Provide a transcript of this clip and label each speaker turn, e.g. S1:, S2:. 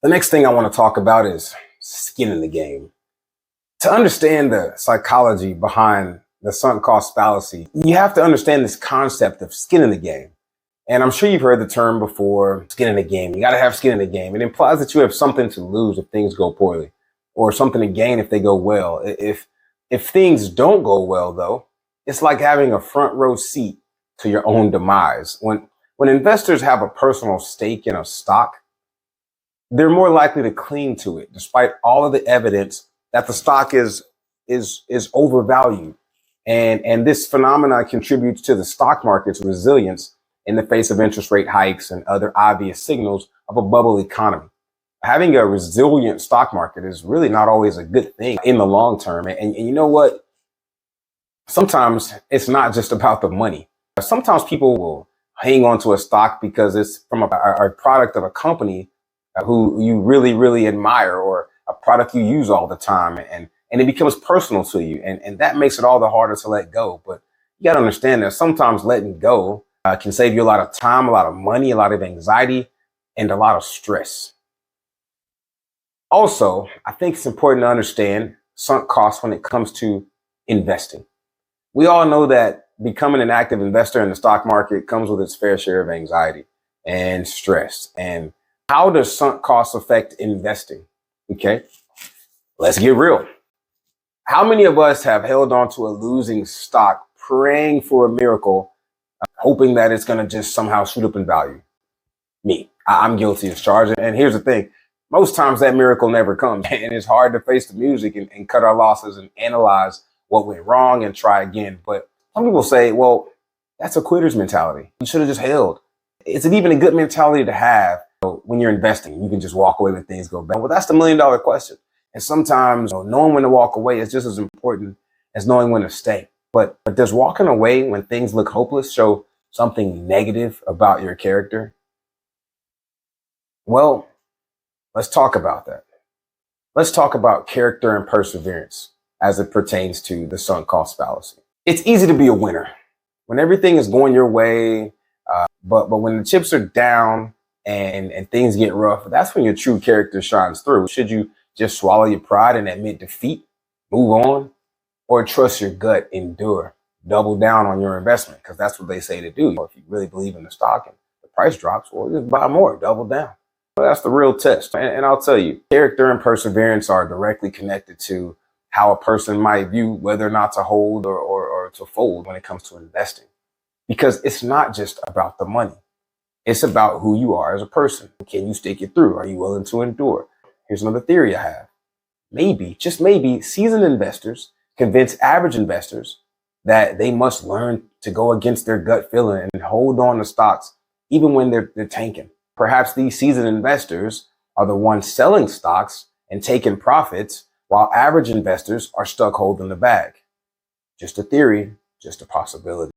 S1: The next thing I want to talk about is skin in the game. To understand the psychology behind the sunk cost fallacy, you have to understand this concept of skin in the game. And I'm sure you've heard the term before, skin in the game. You got to have skin in the game. It implies that you have something to lose if things go poorly, or something to gain if they go well. If things don't go well, though, it's like having a front row seat to your own demise. When investors have a personal stake in a stock, they're more likely to cling to it, despite all of the evidence that the stock is overvalued. And this phenomenon contributes to the stock market's resilience in the face of interest rate hikes and other obvious signals of a bubble economy. Having a resilient stock market is really not always a good thing in the long term. And you know what? Sometimes it's not just about the money. Sometimes people will hang on to a stock because it's from a product of a company who you really, really admire, or a product you use all the time, and it becomes personal to you. And that makes it all the harder to let go. But you got to understand that sometimes letting go can save you a lot of time, a lot of money, a lot of anxiety, and a lot of stress. Also, I think it's important to understand sunk costs when it comes to investing. We all know that becoming an active investor in the stock market comes with its fair share of anxiety and stress. And how does sunk costs affect investing? Okay, let's get real. How many of us have held on to a losing stock, praying for a miracle, hoping that it's going to just somehow shoot up in value? Me, I'm guilty as charged. And here's the thing. Most times that miracle never comes, and it's hard to face the music and cut our losses and analyze what went wrong and try again. But some people say, well, that's a quitter's mentality. You should have just held. Is it even a good mentality to have when you're investing? You can just walk away when things go bad. Well, that's the $1,000,000 question. And sometimes knowing when to walk away is just as important as knowing when to stay. But does walking away when things look hopeless show something negative about your character? Well, let's talk about that. Let's talk about character and perseverance as it pertains to the sunk cost fallacy. It's easy to be a winner when everything is going your way, but when the chips are down and things get rough, that's when your true character shines through. Should you just swallow your pride and admit defeat, move on, or trust your gut, endure, double down on your investment? Because that's what they say to do. If you really believe in the stock and the price drops, well, just buy more, double down. Well, that's the real test. And I'll tell you, character and perseverance are directly connected to how a person might view whether or not to hold or to fold when it comes to investing. Because it's not just about the money. It's about who you are as a person. Can you stick it through? Are you willing to endure? Here's another theory I have. Maybe, just maybe, seasoned investors convince average investors that they must learn to go against their gut feeling and hold on to stocks even when they're tanking. Perhaps these seasoned investors are the ones selling stocks and taking profits, while average investors are stuck holding the bag. Just a theory, just a possibility.